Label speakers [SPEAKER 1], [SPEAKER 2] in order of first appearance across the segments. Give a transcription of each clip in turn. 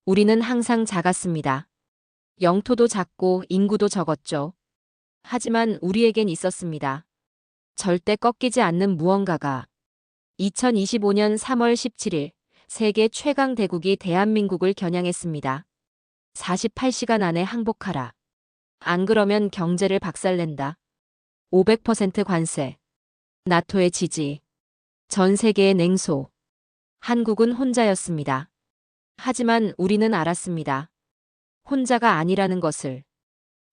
[SPEAKER 1] 우리는 항상 작았습니다. 영토도 작고 인구도 적었죠. 하지만 우리에겐 있었습니다. 절대 꺾이지 않는 무언가가. 2025년 3월 17일 세계 최강 대국이 대한민국을 겨냥했습니다. 48시간 안에 항복하라. 안 그러면 경제를 박살낸다. 500% 관세. 나토의 지지. 전 세계의 냉소. 한국은 혼자였습니다. 하지만 우리는 알았습니다. 혼자가 아니라는 것을.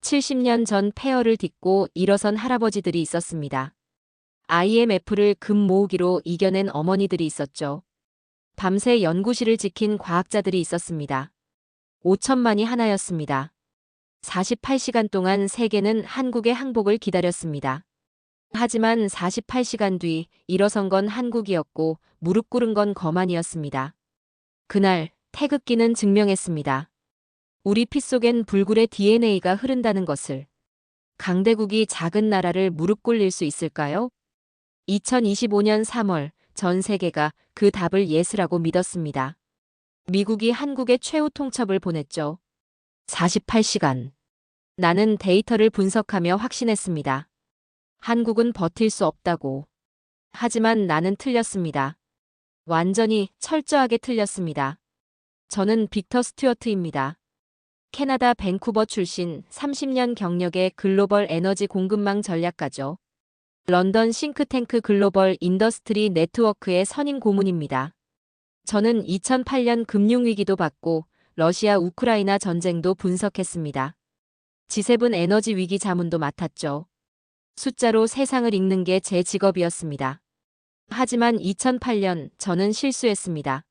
[SPEAKER 1] 70년 전 폐허를 딛고 일어선 할아버지들이 있었습니다. IMF를 금 모으기로 이겨낸 어머니들이 있었죠. 밤새 연구실을 지킨 과학자들이 있었습니다. 5천만이 하나였습니다. 48시간 동안 세계는 한국의 항복을 기다렸습니다. 하지만 48시간 뒤 일어선 건 한국이었고 무릎 꿇은 건 거만이었습니다. 그날 태극기는 증명했습니다. 우리 피 속엔 불굴의 DNA가 흐른다는 것을. 강대국이 작은 나라를 무릎 꿇릴 수 있을까요? 2025년 3월 전 세계가 그 답을 예스라고 믿었습니다. 미국이 한국에 최후 통첩을 보냈죠. 48시간. 나는 데이터를 분석하며 확신했습니다. 한국은 버틸 수 없다고. 하지만 나는 틀렸습니다. 완전히 철저하게 틀렸습니다. 저는 빅터 스튜어트입니다. 캐나다 밴쿠버 출신 30년 경력의 글로벌 에너지 공급망 전략가죠. 런던 싱크탱크 글로벌 인더스트리 네트워크의 선임 고문입니다. 저는 2008년 금융위기도 봤고 러시아 우크라이나 전쟁도 분석했습니다. G7 에너지 위기 자문도 맡았죠. 숫자로 세상을 읽는 게 제 직업이었습니다. 하지만 2008년 저는 실수했습니다.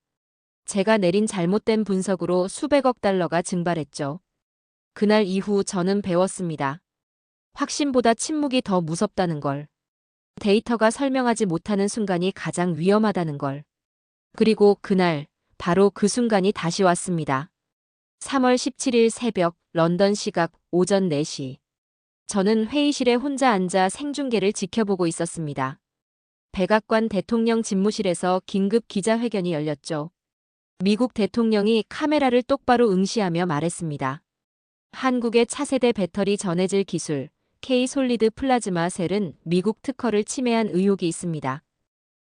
[SPEAKER 1] 제가 내린 잘못된 분석으로 수백억 달러가 증발했죠. 그날 이후 저는 배웠습니다. 확신보다 침묵이 더 무섭다는 걸. 데이터가 설명하지 못하는 순간이 가장 위험하다는 걸. 그리고 그날, 바로 그 순간이 다시 왔습니다. 3월 17일 새벽 런던 시각 오전 4시. 저는 회의실에 혼자 앉아 생중계를 지켜보고 있었습니다. 백악관 대통령 집무실에서 긴급 기자회견이 열렸죠. 미국 대통령이 카메라를 똑바로 응시하며 말했습니다. 한국의 차세대 배터리 전해질 기술, K-솔리드 플라즈마 셀은 미국 특허를 침해한 의혹이 있습니다.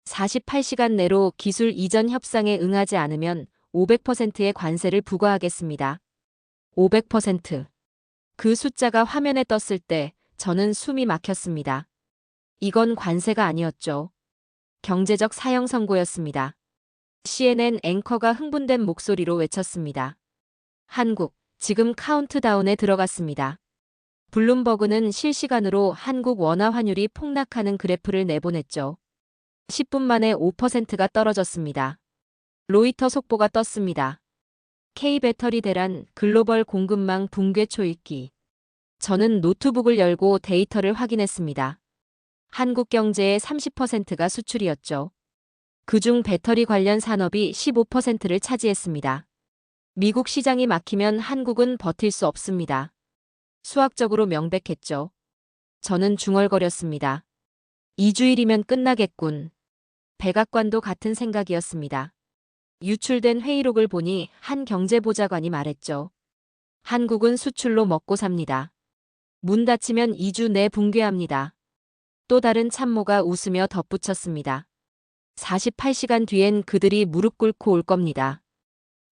[SPEAKER 1] 48시간 내로 기술 이전 협상에 응하지 않으면 500%의 관세를 부과하겠습니다. 500%. 그 숫자가 화면에 떴을 때 저는 숨이 막혔습니다. 이건 관세가 아니었죠. 경제적 사형 선고였습니다. CNN 앵커가 흥분된 목소리로 외쳤습니다. 한국, 지금 카운트다운에 들어갔습니다. 블룸버그는 실시간으로 한국 원화 환율이 폭락하는 그래프를 내보냈죠. 10분 만에 5%가 떨어졌습니다. 로이터 속보가 떴습니다. K배터리 대란 글로벌 공급망 붕괴 초읽기. 저는 노트북을 열고 데이터를 확인했습니다. 한국 경제의 30%가 수출이었죠. 그중 배터리 관련 산업이 15%를 차지했습니다. 미국 시장이 막히면 한국은 버틸 수 없습니다. 수학적으로 명백했죠. 저는 중얼거렸습니다. 2주일이면 끝나겠군. 백악관도 같은 생각이었습니다. 유출된 회의록을 보니 한 경제보좌관이 말했죠. 한국은 수출로 먹고 삽니다. 문 닫히면 2주 내 붕괴합니다. 또 다른 참모가 웃으며 덧붙였습니다. 48시간 뒤엔 그들이 무릎 꿇고 올 겁니다.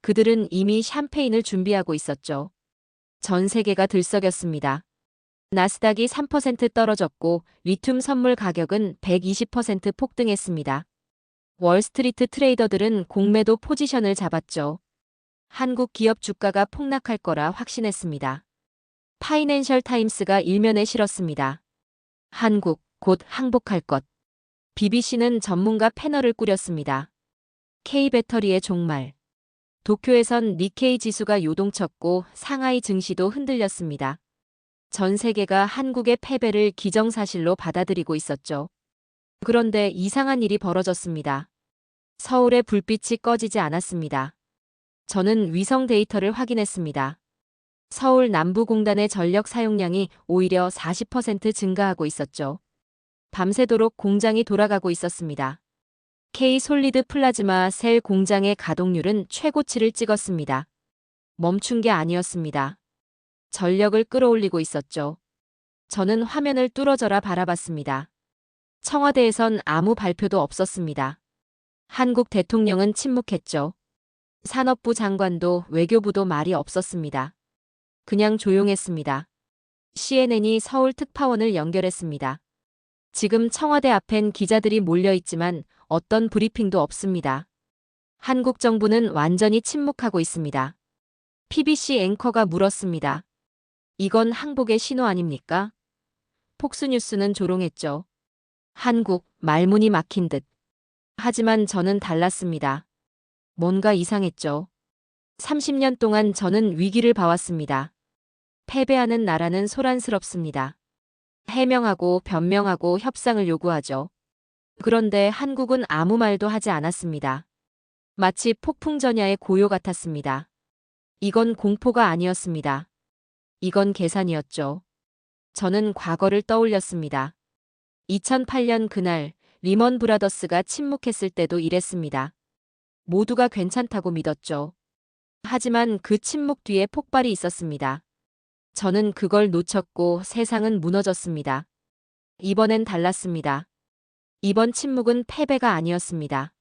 [SPEAKER 1] 그들은 이미 샴페인을 준비하고 있었죠. 전 세계가 들썩였습니다. 나스닥이 3% 떨어졌고 리튬 선물 가격은 120% 폭등했습니다. 월스트리트 트레이더들은 공매도 포지션을 잡았죠. 한국 기업 주가가 폭락할 거라 확신했습니다. 파이낸셜 타임스가 일면에 실었습니다. 한국, 곧 항복할 것. BBC는 전문가 패널을 꾸렸습니다. K배터리의 종말. 도쿄에선 니케이 지수가 요동쳤고 상하이 증시도 흔들렸습니다. 전 세계가 한국의 패배를 기정사실로 받아들이고 있었죠. 그런데 이상한 일이 벌어졌습니다. 서울의 불빛이 꺼지지 않았습니다. 저는 위성 데이터를 확인했습니다. 서울 남부공단의 전력 사용량이 오히려 40% 증가하고 있었죠. 밤새도록 공장이 돌아가고 있었습니다. K 솔리드 플라즈마 셀 공장의 가동률은 최고치를 찍었습니다. 멈춘 게 아니었습니다. 전력을 끌어올리고 있었죠. 저는 화면을 뚫어져라 바라봤습니다. 청와대에선 아무 발표도 없었습니다. 한국 대통령은 침묵했죠. 산업부 장관도 외교부도 말이 없었습니다. 그냥 조용했습니다. CNN이 서울 특파원을 연결했습니다. 지금 청와대 앞엔 기자들이 몰려 있지만 어떤 브리핑도 없습니다. 한국 정부는 완전히 침묵하고 있습니다. PBC 앵커가 물었습니다. 이건 항복의 신호 아닙니까? 폭스뉴스는 조롱했죠. 한국, 말문이 막힌 듯. 하지만 저는 달랐습니다. 뭔가 이상했죠. 30년 동안 저는 위기를 봐왔습니다. 패배하는 나라는 소란스럽습니다. 해명하고 변명하고 협상을 요구하죠. 그런데 한국은 아무 말도 하지 않았습니다. 마치 폭풍전야의 고요 같았습니다. 이건 공포가 아니었습니다. 이건 계산이었죠. 저는 과거를 떠올렸습니다. 2008년 그날 리먼 브라더스가 침묵했을 때도 이랬습니다. 모두가 괜찮다고 믿었죠. 하지만 그 침묵 뒤에 폭발이 있었습니다. 저는 그걸 놓쳤고 세상은 무너졌습니다. 이번엔 달랐습니다. 이번 침묵은 패배가 아니었습니다.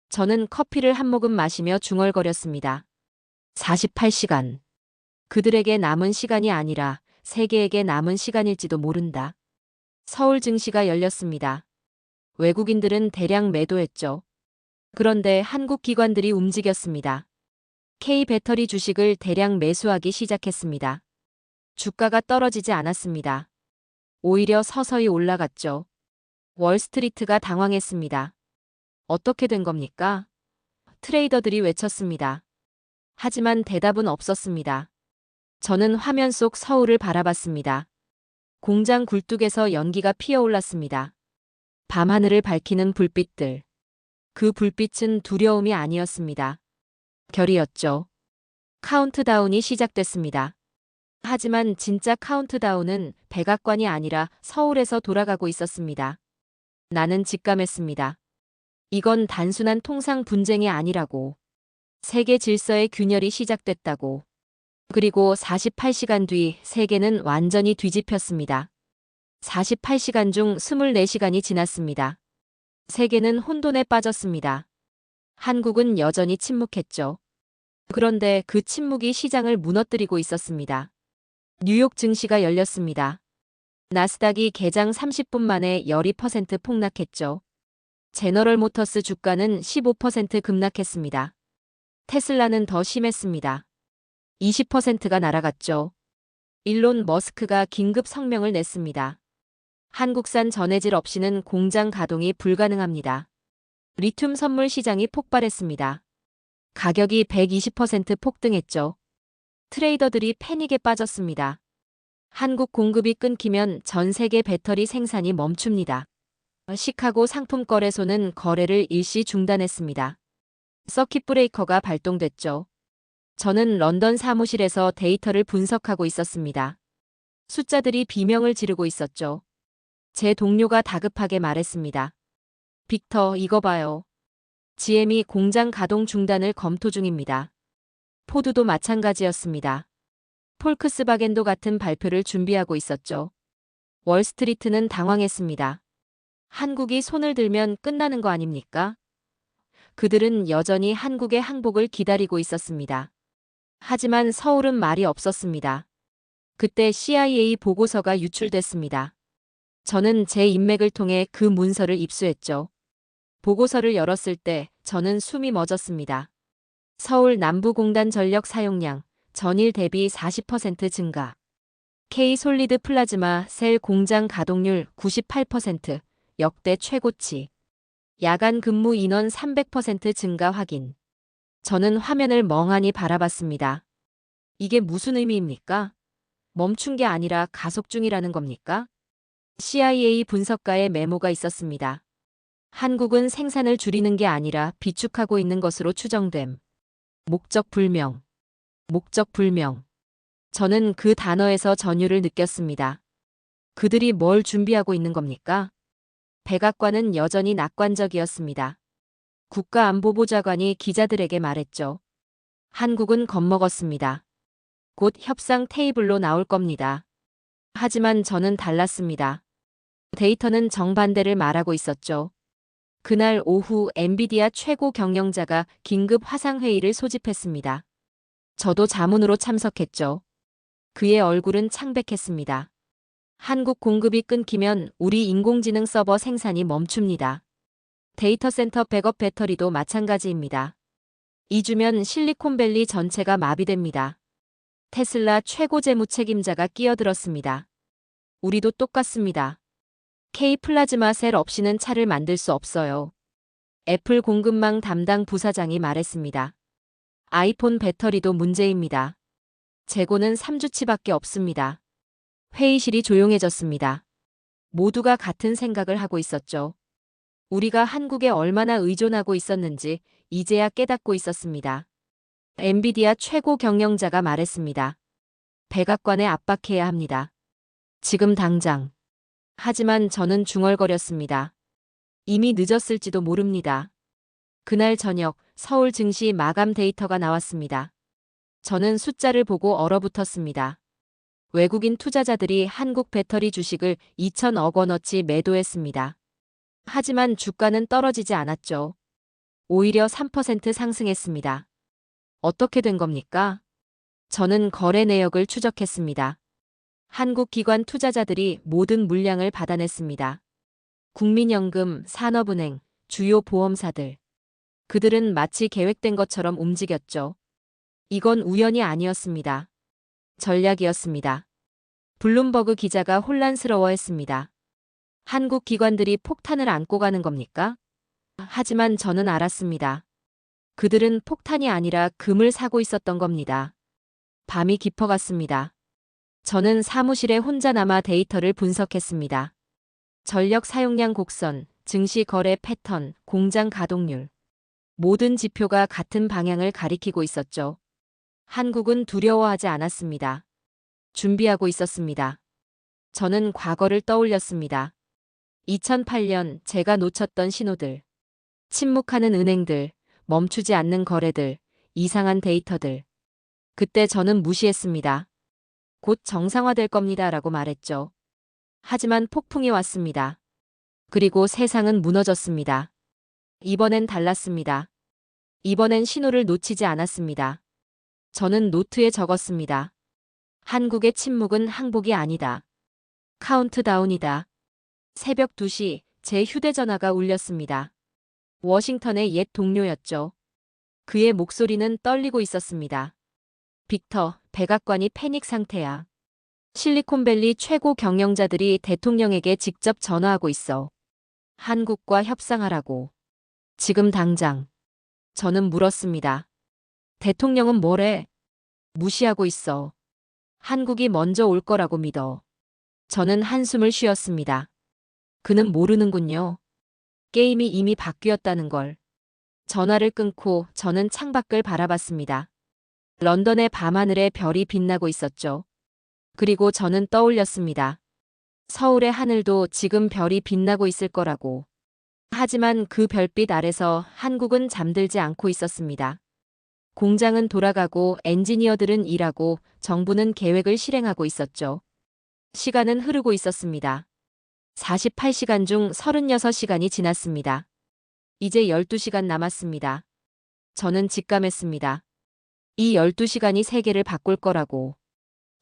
[SPEAKER 1] 저는 커피를 한 모금 마시며 중얼거렸습니다. 48시간. 그들에게 남은 시간이 아니라 세계에게 남은 시간일지도 모른다. 서울 증시가 열렸습니다. 외국인들은 대량 매도했죠. 그런데 한국 기관들이 움직였습니다. K배터리 주식을 대량 매수하기 시작했습니다. 주가가 떨어지지 않았습니다. 오히려 서서히 올라갔죠. 월스트리트가 당황했습니다. 어떻게 된 겁니까? 트레이더들이 외쳤습니다. 하지만 대답은 없었습니다. 저는 화면 속 서울을 바라봤습니다. 공장 굴뚝에서 연기가 피어올랐습니다. 밤하늘을 밝히는 불빛들. 그 불빛은 두려움이 아니었습니다. 결이었죠. 카운트다운이 시작됐습니다. 하지만 진짜 카운트다운은 백악관이 아니라 서울에서 돌아가고 있었습니다. 나는 직감했습니다. 이건 단순한 통상 분쟁이 아니라고. 세계 질서의 균열이 시작됐다고. 그리고 48시간 뒤 세계는 완전히 뒤집혔습니다. 48시간 중 24시간이 지났습니다. 세계는 혼돈에 빠졌습니다. 한국은 여전히 침묵했죠. 그런데 그 침묵이 시장을 무너뜨리고 있었습니다. 뉴욕 증시가 열렸습니다. 나스닥이 개장 30분 만에 12% 폭락했죠. 제너럴 모터스 주가는 15% 급락했습니다. 테슬라는 더 심했습니다. 20%가 날아갔죠. 일론 머스크가 긴급 성명을 냈습니다. 한국산 전해질 없이는 공장 가동이 불가능합니다. 리튬 선물 시장이 폭발했습니다. 가격이 120% 폭등했죠. 트레이더들이 패닉에 빠졌습니다. 한국 공급이 끊기면 전 세계 배터리 생산이 멈춥니다. 시카고 상품거래소는 거래를 일시 중단했습니다. 서킷 브레이커가 발동됐죠. 저는 런던 사무실에서 데이터를 분석하고 있었습니다. 숫자들이 비명을 지르고 있었죠. 제 동료가 다급하게 말했습니다. 빅터, 이거 봐요. GM이 공장 가동 중단을 검토 중입니다. 포드도 마찬가지였습니다. 폴크스바겐도 같은 발표를 준비하고 있었죠. 월스트리트는 당황했습니다. 한국이 손을 들면 끝나는 거 아닙니까? 그들은 여전히 한국의 항복을 기다리고 있었습니다. 하지만 서울은 말이 없었습니다. 그때 CIA 보고서가 유출됐습니다. 저는 제 인맥을 통해 그 문서를 입수했죠. 보고서를 열었을 때 저는 숨이 멎었습니다. 서울 남부공단 전력 사용량 전일 대비 40% 증가. K-솔리드 플라즈마 셀 공장 가동률 98% 역대 최고치. 야간 근무 인원 300% 증가 확인. 저는 화면을 멍하니 바라봤습니다. 이게 무슨 의미입니까? 멈춘 게 아니라 가속 중이라는 겁니까? CIA 분석가의 메모가 있었습니다. 한국은 생산을 줄이는 게 아니라 비축하고 있는 것으로 추정됨. 목적 불명. 목적 불명. 저는 그 단어에서 전율을 느꼈습니다. 그들이 뭘 준비하고 있는 겁니까? 백악관은 여전히 낙관적이었습니다. 국가안보보좌관이 기자들에게 말했죠. 한국은 겁먹었습니다. 곧 협상 테이블로 나올 겁니다. 하지만 저는 달랐습니다. 데이터는 정반대를 말하고 있었죠. 그날 오후 엔비디아 최고 경영자가 긴급 화상회의를 소집했습니다. 저도 자문으로 참석했죠. 그의 얼굴은 창백했습니다. 한국 공급이 끊기면 우리 인공지능 서버 생산이 멈춥니다. 데이터 센터 백업 배터리도 마찬가지입니다. 2주면 실리콘밸리 전체가 마비됩니다. 테슬라 최고 재무 책임자가 끼어들었습니다. 우리도 똑같습니다. K 플라즈마 셀 없이는 차를 만들 수 없어요. 애플 공급망 담당 부사장이 말했습니다. 아이폰 배터리도 문제입니다. 재고는 3주치밖에 없습니다. 회의실이 조용해졌습니다. 모두가 같은 생각을 하고 있었죠. 우리가 한국에 얼마나 의존하고 있었는지 이제야 깨닫고 있었습니다. 엔비디아 최고 경영자가 말했습니다. 백악관에 압박해야 합니다. 지금 당장. 하지만 저는 중얼거렸습니다. 이미 늦었을지도 모릅니다. 그날 저녁 서울 증시 마감 데이터가 나왔습니다. 저는 숫자를 보고 얼어붙었습니다. 외국인 투자자들이 한국 배터리 주식을 2천억 원어치 매도했습니다. 하지만 주가는 떨어지지 않았죠. 오히려 3% 상승했습니다. 어떻게 된 겁니까? 저는 거래 내역을 추적했습니다. 한국 기관 투자자들이 모든 물량을 받아냈습니다. 국민연금, 산업은행, 주요 보험사들. 그들은 마치 계획된 것처럼 움직였죠. 이건 우연이 아니었습니다. 전략이었습니다. 블룸버그 기자가 혼란스러워했습니다. 한국 기관들이 폭탄을 안고 가는 겁니까? 하지만 저는 알았습니다. 그들은 폭탄이 아니라 금을 사고 있었던 겁니다. 밤이 깊어갔습니다. 저는 사무실에 혼자 남아 데이터를 분석했습니다. 전력 사용량 곡선, 증시 거래 패턴, 공장 가동률. 모든 지표가 같은 방향을 가리키고 있었죠. 한국은 두려워하지 않았습니다. 준비하고 있었습니다. 저는 과거를 떠올렸습니다. 2008년 제가 놓쳤던 신호들. 침묵하는 은행들, 멈추지 않는 거래들, 이상한 데이터들. 그때 저는 무시했습니다. 곧 정상화될 겁니다 라고 말했죠. 하지만 폭풍이 왔습니다. 그리고 세상은 무너졌습니다. 이번엔 달랐습니다. 이번엔 신호를 놓치지 않았습니다. 저는 노트에 적었습니다. 한국의 침묵은 항복이 아니다. 카운트다운이다. 새벽 2시 제 휴대전화가 울렸습니다. 워싱턴의 옛 동료였죠. 그의 목소리는 떨리고 있었습니다. 빅터, 백악관이 패닉 상태야. 실리콘밸리 최고 경영자들이 대통령에게 직접 전화하고 있어. 한국과 협상하라고. 지금 당장. 저는 물었습니다. 대통령은 뭐래? 무시하고 있어. 한국이 먼저 올 거라고 믿어. 저는 한숨을 쉬었습니다. 그는 모르는군요. 게임이 이미 바뀌었다는 걸. 전화를 끊고 저는 창밖을 바라봤습니다. 런던의 밤하늘에 별이 빛나고 있었죠. 그리고 저는 떠올렸습니다. 서울의 하늘도 지금 별이 빛나고 있을 거라고. 하지만 그 별빛 아래서 한국은 잠들지 않고 있었습니다. 공장은 돌아가고 엔지니어들은 일하고 정부는 계획을 실행하고 있었죠. 시간은 흐르고 있었습니다. 48시간 중 36시간이 지났습니다. 이제 12시간 남았습니다. 저는 직감했습니다. 이 12시간이 세계를 바꿀 거라고.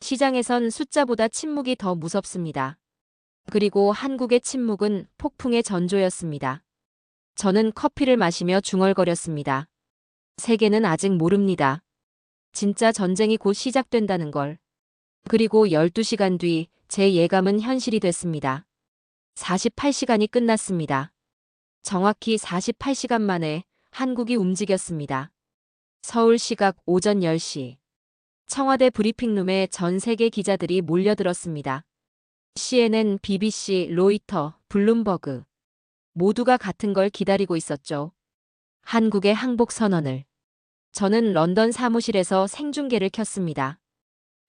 [SPEAKER 1] 시장에선 숫자보다 침묵이 더 무섭습니다. 그리고 한국의 침묵은 폭풍의 전조였습니다. 저는 커피를 마시며 중얼거렸습니다. 세계는 아직 모릅니다. 진짜 전쟁이 곧 시작된다는 걸. 그리고 12시간 뒤 제 예감은 현실이 됐습니다. 48시간이 끝났습니다. 정확히 48시간 만에 한국이 움직였습니다. 서울 시각 오전 10시. 청와대 브리핑룸에 전 세계 기자들이 몰려들었습니다. CNN, BBC, 로이터, 블룸버그. 모두가 같은 걸 기다리고 있었죠. 한국의 항복 선언을. 저는 런던 사무실에서 생중계를 켰습니다.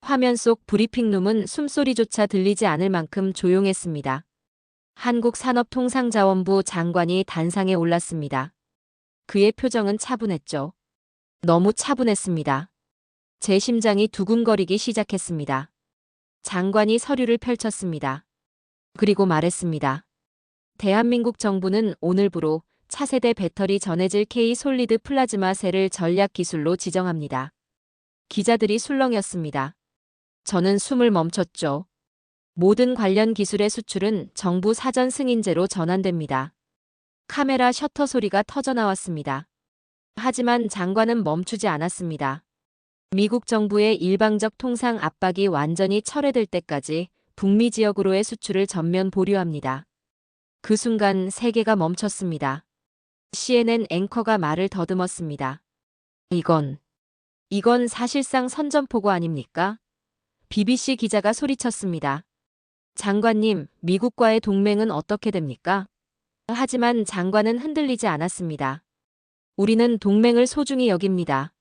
[SPEAKER 1] 화면 속 브리핑룸은 숨소리조차 들리지 않을 만큼 조용했습니다. 한국산업통상자원부 장관이 단상에 올랐습니다. 그의 표정은 차분했죠. 너무 차분했습니다. 제 심장이 두근거리기 시작했습니다. 장관이 서류를 펼쳤습니다. 그리고 말했습니다. 대한민국 정부는 오늘부로 차세대 배터리 전해질 K 솔리드 플라즈마 셀을 전략 기술로 지정합니다. 기자들이 술렁였습니다. 저는 숨을 멈췄죠. 모든 관련 기술의 수출은 정부 사전 승인제로 전환됩니다. 카메라 셔터 소리가 터져나왔습니다. 하지만 장관은 멈추지 않았습니다. 미국 정부의 일방적 통상 압박이 완전히 철회될 때까지 북미 지역으로의 수출을 전면 보류합니다. 그 순간 세계가 멈췄습니다. CNN 앵커가 말을 더듬었습니다. 이건 사실상 선전포고 아닙니까? BBC 기자가 소리쳤습니다. 장관님, 미국과의 동맹은 어떻게 됩니까? 하지만 장관은 흔들리지 않았습니다. 우리는 동맹을 소중히 여깁니다.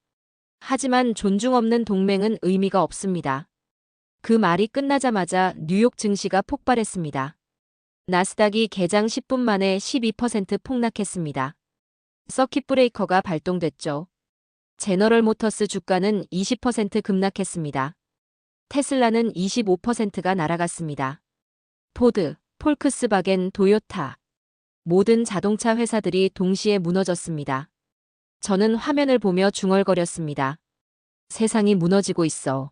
[SPEAKER 1] 하지만 존중 없는 동맹은 의미가 없습니다. 그 말이 끝나자마자 뉴욕 증시가 폭발했습니다. 나스닥이 개장 10분 만에 12% 폭락했습니다. 서킷 브레이커가 발동됐죠. 제너럴 모터스 주가는 20% 급락했습니다. 테슬라는 25%가 날아갔습니다. 포드, 폴크스바겐, 도요타. 모든 자동차 회사들이 동시에 무너졌습니다. 저는 화면을 보며 중얼거렸습니다. 세상이 무너지고 있어.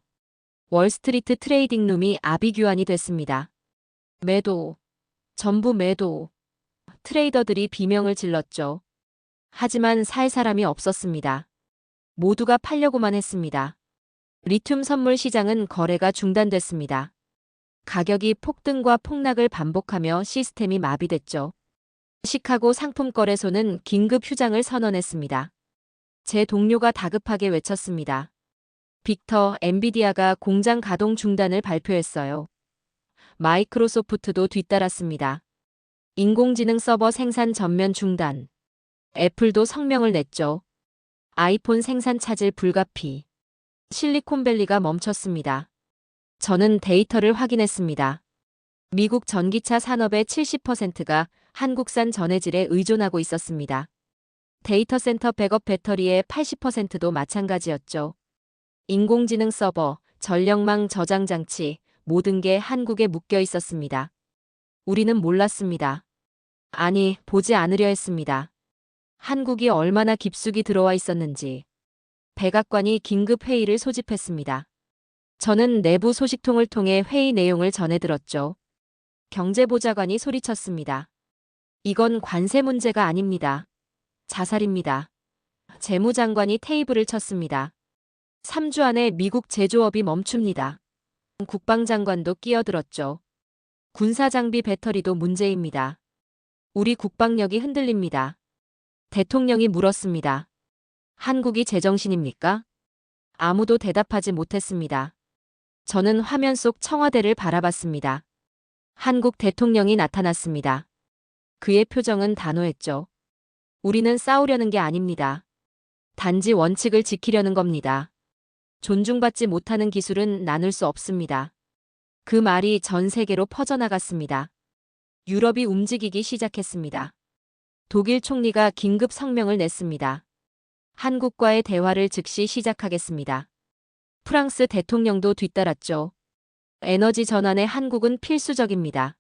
[SPEAKER 1] 월스트리트 트레이딩 룸이 아비규환이 됐습니다. 매도. 전부 매도. 트레이더들이 비명을 질렀죠. 하지만 살 사람이 없었습니다. 모두가 팔려고만 했습니다. 리튬 선물 시장은 거래가 중단됐습니다. 가격이 폭등과 폭락을 반복하며 시스템이 마비됐죠. 시카고 상품거래소는 긴급 휴장을 선언했습니다. 제 동료가 다급하게 외쳤습니다. 빅터, 엔비디아가 공장 가동 중단을 발표했어요. 마이크로소프트도 뒤따랐습니다. 인공지능 서버 생산 전면 중단. 애플도 성명을 냈죠. 아이폰 생산 차질 불가피. 실리콘밸리가 멈췄습니다. 저는 데이터를 확인했습니다. 미국 전기차 산업의 70%가 한국산 전해질에 의존하고 있었습니다. 데이터 센터 백업 배터리의 80%도 마찬가지였죠. 인공지능 서버, 전력망 저장 장치, 모든 게 한국에 묶여 있었습니다. 우리는 몰랐습니다. 아니, 보지 않으려 했습니다. 한국이 얼마나 깊숙이 들어와 있었는지. 백악관이 긴급 회의를 소집했습니다. 저는 내부 소식통을 통해 회의 내용을 전해들었죠. 경제보좌관이 소리쳤습니다. 이건 관세 문제가 아닙니다. 자살입니다. 재무장관이 테이블을 쳤습니다. 3주 안에 미국 제조업이 멈춥니다. 국방장관도 끼어들었죠. 군사장비 배터리도 문제입니다. 우리 국방력이 흔들립니다. 대통령이 물었습니다. 한국이 제정신입니까? 아무도 대답하지 못했습니다. 저는 화면 속 청와대를 바라봤습니다. 한국 대통령이 나타났습니다. 그의 표정은 단호했죠. 우리는 싸우려는 게 아닙니다. 단지 원칙을 지키려는 겁니다. 존중받지 못하는 기술은 나눌 수 없습니다. 그 말이 전 세계로 퍼져나갔습니다. 유럽이 움직이기 시작했습니다. 독일 총리가 긴급 성명을 냈습니다. 한국과의 대화를 즉시 시작하겠습니다. 프랑스 대통령도 뒤따랐죠. 에너지 전환에 한국은 필수적입니다.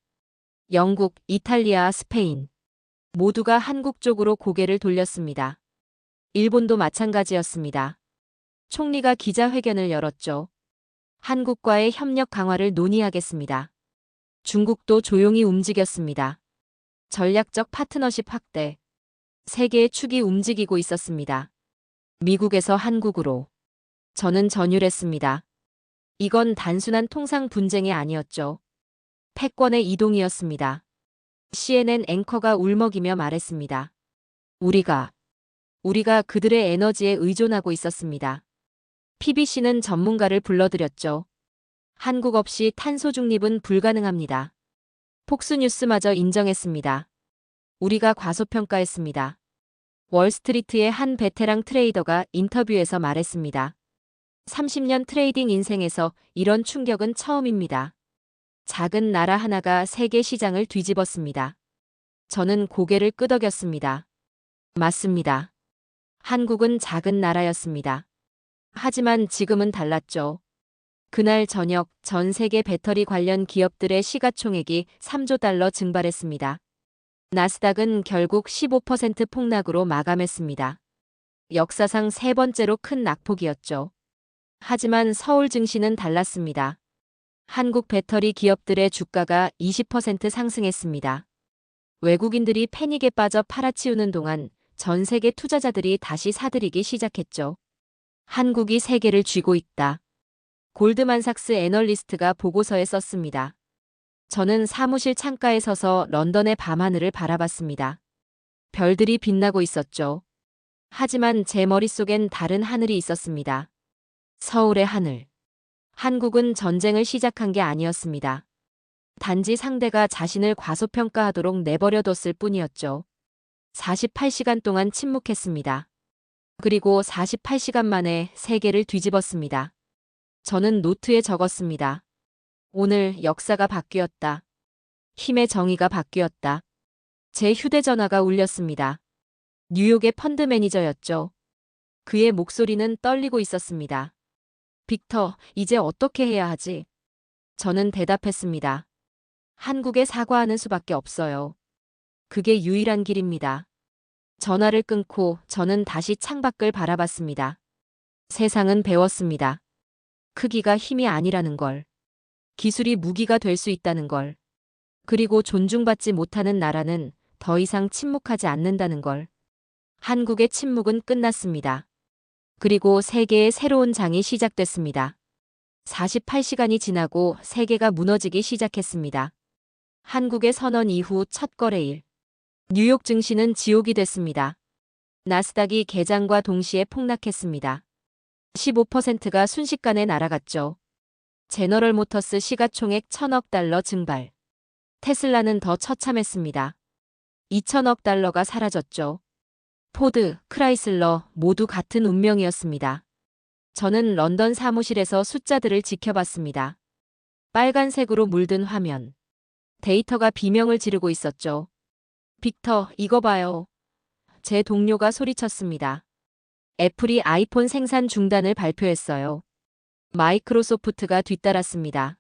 [SPEAKER 1] 영국, 이탈리아, 스페인 모두가 한국 쪽으로 고개를 돌렸습니다. 일본도 마찬가지였습니다. 총리가 기자회견을 열었죠. 한국과의 협력 강화를 논의하겠습니다. 중국도 조용히 움직였습니다. 전략적 파트너십 확대. 세계의 축이 움직이고 있었습니다. 미국에서 한국으로. 저는 전율했습니다. 이건 단순한 통상 분쟁이 아니었죠. 패권의 이동이었습니다. CNN 앵커가 울먹이며 말했습니다. 우리가 그들의 에너지에 의존하고 있었습니다. PBC는 전문가를 불러들였죠. 한국 없이 탄소 중립은 불가능합니다. 폭스뉴스마저 인정했습니다. 우리가 과소평가했습니다. 월스트리트의 한 베테랑 트레이더가 인터뷰에서 말했습니다. 30년 트레이딩 인생에서 이런 충격은 처음입니다. 작은 나라 하나가 세계 시장을 뒤집었습니다. 저는 고개를 끄덕였습니다. 맞습니다. 한국은 작은 나라였습니다. 하지만 지금은 달랐죠. 그날 저녁 전 세계 배터리 관련 기업들의 시가총액이 3조 달러 증발했습니다. 나스닥은 결국 15% 폭락으로 마감했습니다. 역사상 세 번째로 큰 낙폭이었죠. 하지만 서울 증시는 달랐습니다. 한국 배터리 기업들의 주가가 20% 상승했습니다. 외국인들이 패닉에 빠져 팔아치우는 동안 전 세계 투자자들이 다시 사들이기 시작했죠. 한국이 세계를 쥐고 있다. 골드만삭스 애널리스트가 보고서에 썼습니다. 저는 사무실 창가에 서서 런던의 밤하늘을 바라봤습니다. 별들이 빛나고 있었죠. 하지만 제 머릿속엔 다른 하늘이 있었습니다. 서울의 하늘. 한국은 전쟁을 시작한 게 아니었습니다. 단지 상대가 자신을 과소평가하도록 내버려뒀을 뿐이었죠. 48시간 동안 침묵했습니다. 그리고 48시간 만에 세계를 뒤집었습니다. 저는 노트에 적었습니다. 오늘 역사가 바뀌었다. 힘의 정의가 바뀌었다. 제 휴대전화가 울렸습니다. 뉴욕의 펀드 매니저였죠. 그의 목소리는 떨리고 있었습니다. 빅터, 이제 어떻게 해야 하지? 저는 대답했습니다. 한국에 사과하는 수밖에 없어요. 그게 유일한 길입니다. 전화를 끊고 저는 다시 창밖을 바라봤습니다. 세상은 배웠습니다. 크기가 힘이 아니라는 걸. 기술이 무기가 될 수 있다는 걸. 그리고 존중받지 못하는 나라는 더 이상 침묵하지 않는다는 걸. 한국의 침묵은 끝났습니다. 그리고 세계의 새로운 장이 시작됐습니다. 48시간이 지나고 세계가 무너지기 시작했습니다. 한국의 선언 이후 첫 거래일. 뉴욕 증시는 지옥이 됐습니다. 나스닥이 개장과 동시에 폭락했습니다. 15%가 순식간에 날아갔죠. 제너럴 모터스 시가총액 1,000억 달러 증발. 테슬라는 더 처참했습니다. 2,000억 달러가 사라졌죠. 포드, 크라이슬러 모두 같은 운명이었습니다. 저는 런던 사무실에서 숫자들을 지켜봤습니다. 빨간색으로 물든 화면. 데이터가 비명을 지르고 있었죠. 빅터, 이거 봐요. 제 동료가 소리쳤습니다. 애플이 아이폰 생산 중단을 발표했어요. 마이크로소프트가 뒤따랐습니다.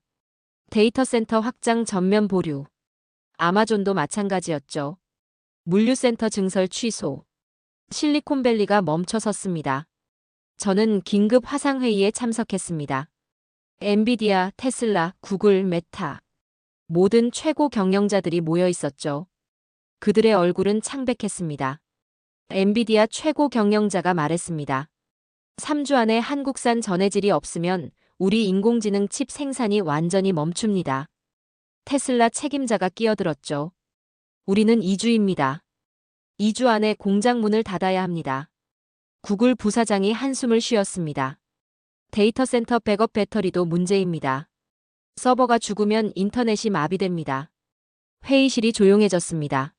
[SPEAKER 1] 데이터 센터 확장 전면 보류. 아마존도 마찬가지였죠. 물류센터 증설 취소. 실리콘밸리가 멈춰섰습니다. 저는 긴급 화상회의에 참석했습니다. 엔비디아, 테슬라, 구글, 메타. 모든 최고 경영자들이 모여 있었죠. 그들의 얼굴은 창백했습니다. 엔비디아 최고 경영자가 말했습니다. 3주 안에 한국산 전해질이 없으면 우리 인공지능 칩 생산이 완전히 멈춥니다. 테슬라 책임자가 끼어들었죠. 우리는 2주입니다. 2주 안에 공장 문을 닫아야 합니다. 구글 부사장이 한숨을 쉬었습니다. 데이터 센터 백업 배터리도 문제입니다. 서버가 죽으면 인터넷이 마비됩니다. 회의실이 조용해졌습니다.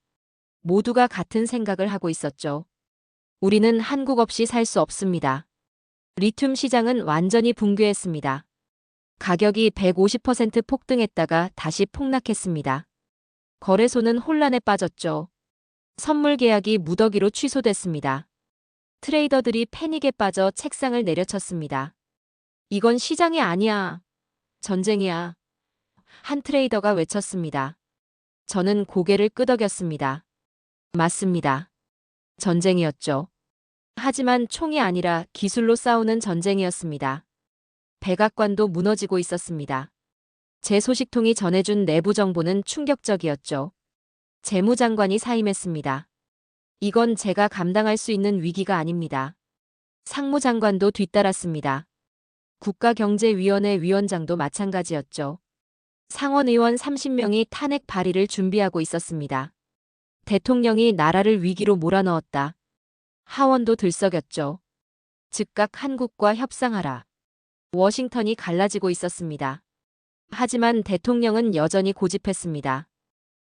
[SPEAKER 1] 모두가 같은 생각을 하고 있었죠. 우리는 한국 없이 살 수 없습니다. 리튬 시장은 완전히 붕괴했습니다. 가격이 150% 폭등했다가 다시 폭락했습니다. 거래소는 혼란에 빠졌죠. 선물 계약이 무더기로 취소됐습니다. 트레이더들이 패닉에 빠져 책상을 내려쳤습니다. 이건 시장이 아니야. 전쟁이야. 한 트레이더가 외쳤습니다. 저는 고개를 끄덕였습니다. 맞습니다. 전쟁이었죠. 하지만 총이 아니라 기술로 싸우는 전쟁이었습니다. 백악관도 무너지고 있었습니다. 제 소식통이 전해준 내부 정보는 충격적이었죠. 재무장관이 사임했습니다. 이건 제가 감당할 수 있는 위기가 아닙니다. 상무장관도 뒤따랐습니다. 국가경제위원회 위원장도 마찬가지였죠. 상원의원 30명이 탄핵 발의를 준비하고 있었습니다. 대통령이 나라를 위기로 몰아넣었다. 하원도 들썩였죠. 즉각 한국과 협상하라. 워싱턴이 갈라지고 있었습니다. 하지만 대통령은 여전히 고집했습니다.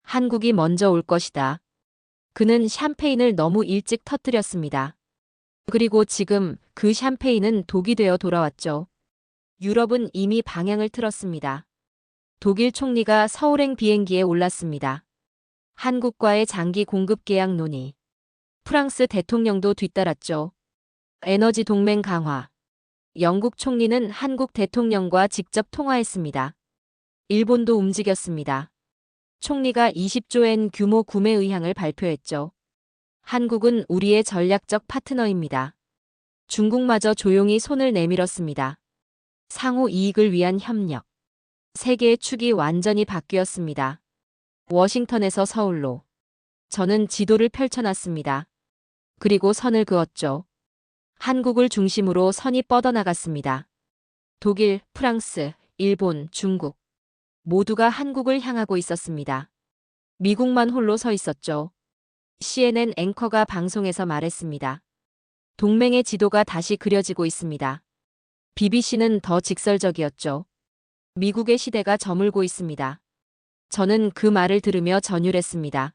[SPEAKER 1] 한국이 먼저 올 것이다. 그는 샴페인을 너무 일찍 터뜨렸습니다. 그리고 지금 그 샴페인은 독이 되어 돌아왔죠. 유럽은 이미 방향을 틀었습니다. 독일 총리가 서울행 비행기에 올랐습니다. 한국과의 장기 공급 계약 논의. 프랑스 대통령도 뒤따랐죠. 에너지 동맹 강화. 영국 총리는 한국 대통령과 직접 통화했습니다. 일본도 움직였습니다. 총리가 20조 엔 규모 구매 의향을 발표했죠. 한국은 우리의 전략적 파트너입니다. 중국마저 조용히 손을 내밀었습니다. 상호 이익을 위한 협력. 세계의 축이 완전히 바뀌었습니다. 워싱턴에서 서울로. 저는 지도를 펼쳐놨습니다. 그리고 선을 그었죠. 한국을 중심으로 선이 뻗어나갔습니다. 독일, 프랑스, 일본, 중국. 모두가 한국을 향하고 있었습니다. 미국만 홀로 서 있었죠. CNN 앵커가 방송에서 말했습니다. 동맹의 지도가 다시 그려지고 있습니다. BBC는 더 직설적이었죠. 미국의 시대가 저물고 있습니다. 저는 그 말을 들으며 전율했습니다.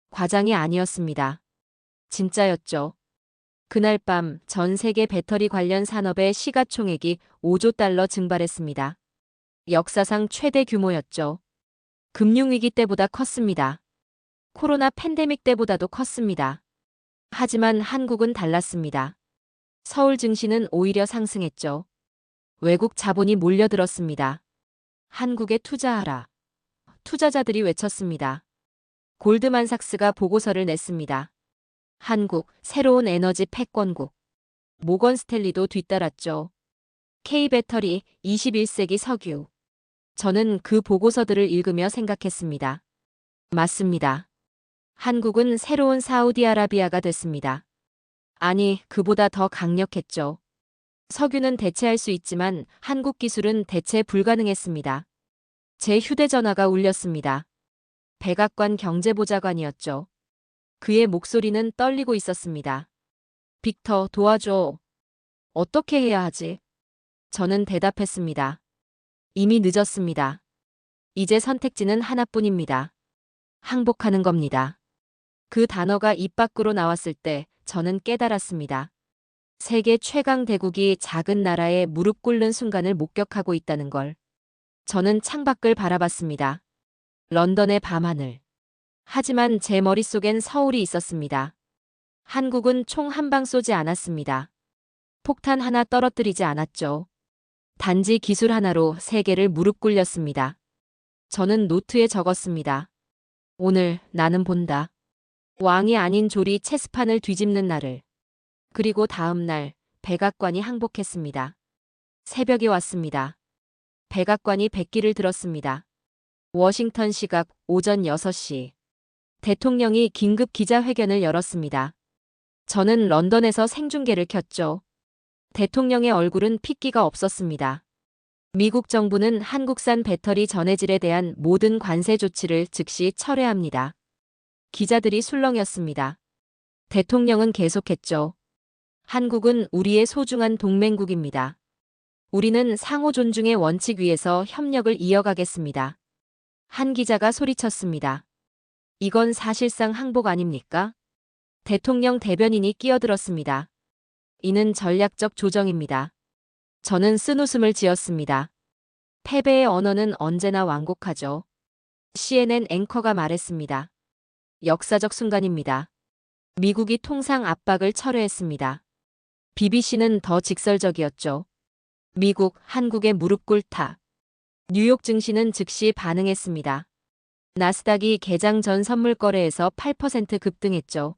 [SPEAKER 1] 과장이 아니었습니다. 진짜였죠. 그날 밤 전 세계 배터리 관련 산업의 시가총액이 5조 달러 증발했습니다. 역사상 최대 규모였죠. 금융위기 때보다 컸습니다. 코로나 팬데믹 때보다도 컸습니다. 하지만 한국은 달랐습니다. 서울 증시는 오히려 상승했죠. 외국 자본이 몰려들었습니다. 한국에 투자하라. 투자자들이 외쳤습니다. 골드만삭스가 보고서를 냈습니다. 한국, 새로운 에너지 패권국. 모건 스탠리도 뒤따랐죠. K배터리, 21세기 석유. 저는 그 보고서들을 읽으며 생각했습니다. 맞습니다. 한국은 새로운 사우디아라비아가 됐습니다. 아니, 그보다 더 강력했죠. 석유는 대체할 수 있지만 한국 기술은 대체 불가능했습니다. 제 휴대전화가 울렸습니다. 백악관 경제보좌관이었죠. 그의 목소리는 떨리고 있었습니다. 빅터, 도와줘. 어떻게 해야 하지? 저는 대답했습니다. 이미 늦었습니다. 이제 선택지는 하나뿐입니다. 항복하는 겁니다. 그 단어가 입 밖으로 나왔을 때 저는 깨달았습니다. 세계 최강 대국이 작은 나라에 무릎 꿇는 순간을 목격하고 있다는 걸. 저는 창밖을 바라봤습니다. 런던의 밤하늘. 하지만 제 머릿속엔 서울이 있었습니다. 한국은 총 한 방 쏘지 않았습니다. 폭탄 하나 떨어뜨리지 않았죠. 단지 기술 하나로 세계를 무릎 꿇렸습니다. 저는 노트에 적었습니다. 오늘 나는 본다. 왕이 아닌 졸이 체스판을 뒤집는 날을. 그리고 다음 날 백악관이 항복했습니다. 새벽이 왔습니다. 백악관이 백기를 들었습니다. 워싱턴 시각 오전 6시. 대통령이 긴급 기자회견을 열었습니다. 저는 런던에서 생중계를 켰죠. 대통령의 얼굴은 핏기가 없었습니다. 미국 정부는 한국산 배터리 전해질에 대한 모든 관세 조치를 즉시 철회합니다. 기자들이 술렁였습니다. 대통령은 계속했죠. 한국은 우리의 소중한 동맹국입니다. 우리는 상호 존중의 원칙 위에서 협력을 이어가겠습니다. 한 기자가 소리쳤습니다. 이건 사실상 항복 아닙니까? 대통령 대변인이 끼어들었습니다. 이는 전략적 조정입니다. 저는 쓴웃음을 지었습니다. 패배의 언어는 언제나 완곡하죠. CNN 앵커가 말했습니다. 역사적 순간입니다. 미국이 통상 압박을 철회했습니다. BBC는 더 직설적이었죠. 미국, 한국의 무릎 꿇다. 뉴욕 증시는 즉시 반응했습니다. 나스닥이 개장 전 선물 거래에서 8% 급등했죠.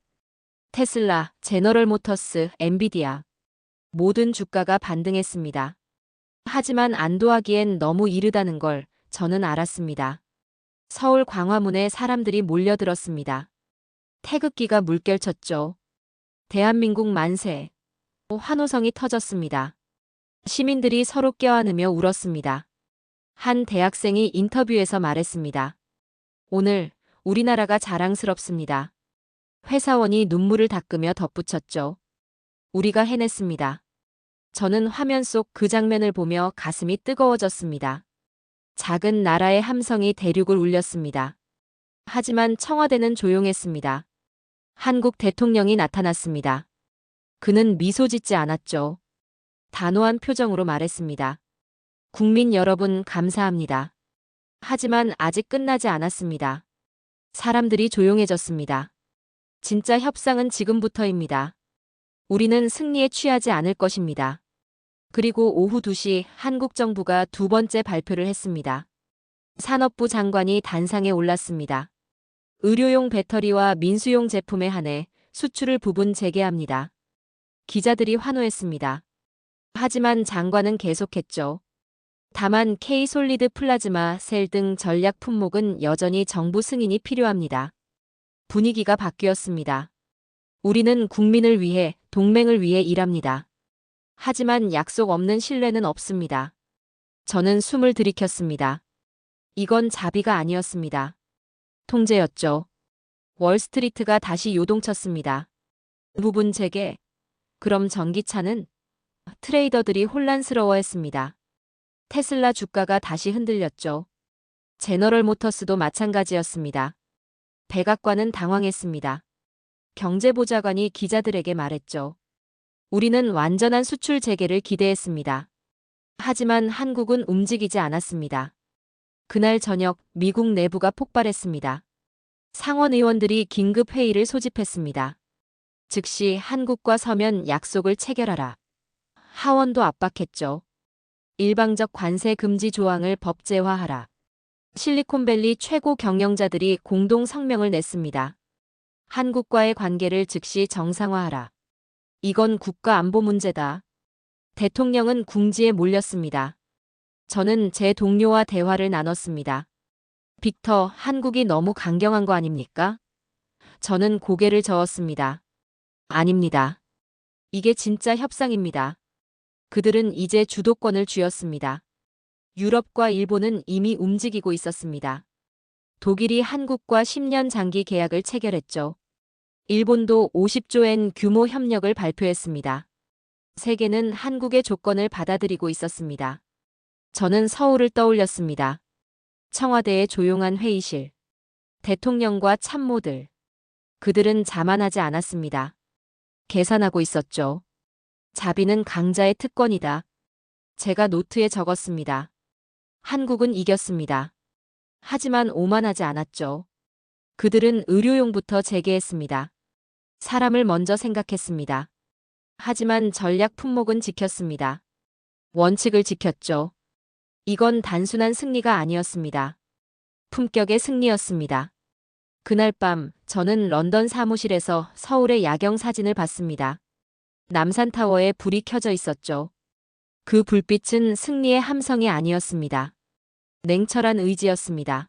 [SPEAKER 1] 테슬라, 제너럴 모터스, 엔비디아. 모든 주가가 반등했습니다. 하지만 안도하기엔 너무 이르다는 걸 저는 알았습니다. 서울 광화문에 사람들이 몰려들었습니다. 태극기가 물결쳤죠. 대한민국 만세. 환호성이 터졌습니다. 시민들이 서로 껴안으며 울었습니다. 한 대학생이 인터뷰에서 말했습니다. 오늘 우리나라가 자랑스럽습니다. 회사원이 눈물을 닦으며 덧붙였죠. 우리가 해냈습니다. 저는 화면 속 그 장면을 보며 가슴이 뜨거워졌습니다. 작은 나라의 함성이 대륙을 울렸습니다. 하지만 청와대는 조용했습니다. 한국 대통령이 나타났습니다. 그는 미소 짓지 않았죠. 단호한 표정으로 말했습니다. 국민 여러분 감사합니다. 하지만 아직 끝나지 않았습니다. 사람들이 조용해졌습니다. 진짜 협상은 지금부터입니다. 우리는 승리에 취하지 않을 것입니다. 그리고 오후 2시 한국 정부가 두 번째 발표를 했습니다. 산업부 장관이 단상에 올랐습니다. 의료용 배터리와 민수용 제품에 한해 수출을 부분 재개합니다. 기자들이 환호했습니다. 하지만 장관은 계속했죠. 다만 K-솔리드 플라즈마 셀 등 전략 품목은 여전히 정부 승인이 필요합니다. 분위기가 바뀌었습니다. 우리는 국민을 위해, 동맹을 위해 일합니다. 하지만 약속 없는 신뢰는 없습니다. 저는 숨을 들이켰습니다. 이건 자비가 아니었습니다. 통제였죠. 월스트리트가 다시 요동쳤습니다. 부분 재개. 그럼 전기차는? 트레이더들이 혼란스러워했습니다. 테슬라 주가가 다시 흔들렸죠. 제너럴 모터스도 마찬가지였습니다. 백악관은 당황했습니다. 경제보좌관이 기자들에게 말했죠. 우리는 완전한 수출 재개를 기대했습니다. 하지만 한국은 움직이지 않았습니다. 그날 저녁 미국 내부가 폭발했습니다. 상원 의원들이 긴급 회의를 소집했습니다. 즉시 한국과 서면 약속을 체결하라. 하원도 압박했죠. 일방적 관세 금지 조항을 법제화하라. 실리콘밸리 최고 경영자들이 공동 성명을 냈습니다. 한국과의 관계를 즉시 정상화하라. 이건 국가 안보 문제다. 대통령은 궁지에 몰렸습니다. 저는 제 동료와 대화를 나눴습니다. 빅터, 한국이 너무 강경한 거 아닙니까? 저는 고개를 저었습니다. 아닙니다. 이게 진짜 협상입니다. 그들은 이제 주도권을 쥐었습니다. 유럽과 일본은 이미 움직이고 있었습니다. 독일이 한국과 10년 장기 계약을 체결했죠. 일본도 50조 엔 규모 협력을 발표했습니다. 세계는 한국의 조건을 받아들이고 있었습니다. 저는 서울을 떠올렸습니다. 청와대의 조용한 회의실. 대통령과 참모들. 그들은 자만하지 않았습니다. 계산하고 있었죠. 자비는 강자의 특권이다. 제가 노트에 적었습니다. 한국은 이겼습니다. 하지만 오만하지 않았죠. 그들은 의료용부터 재개했습니다. 사람을 먼저 생각했습니다. 하지만 전략 품목은 지켰습니다. 원칙을 지켰죠. 이건 단순한 승리가 아니었습니다. 품격의 승리였습니다. 그날 밤 저는 런던 사무실에서 서울의 야경 사진을 봤습니다. 남산타워에 불이 켜져 있었죠. 그 불빛은 승리의 함성이 아니었습니다. 냉철한 의지였습니다.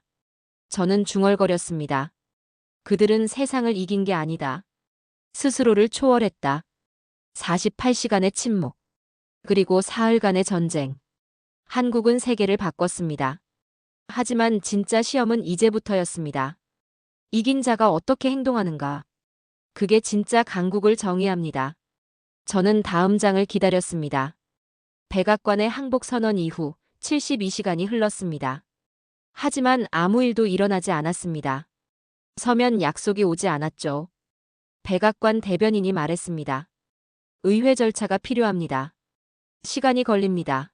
[SPEAKER 1] 저는 중얼거렸습니다. 그들은 세상을 이긴 게 아니다. 스스로를 초월했다. 48시간의 침묵. 그리고 사흘간의 전쟁. 한국은 세계를 바꿨습니다. 하지만 진짜 시험은 이제부터였습니다. 이긴 자가 어떻게 행동하는가. 그게 진짜 강국을 정의합니다. 저는 다음 장을 기다렸습니다. 백악관의 항복 선언 이후 72시간이 흘렀습니다. 하지만 아무 일도 일어나지 않았습니다. 서면 약속이 오지 않았죠. 백악관 대변인이 말했습니다. 의회 절차가 필요합니다. 시간이 걸립니다.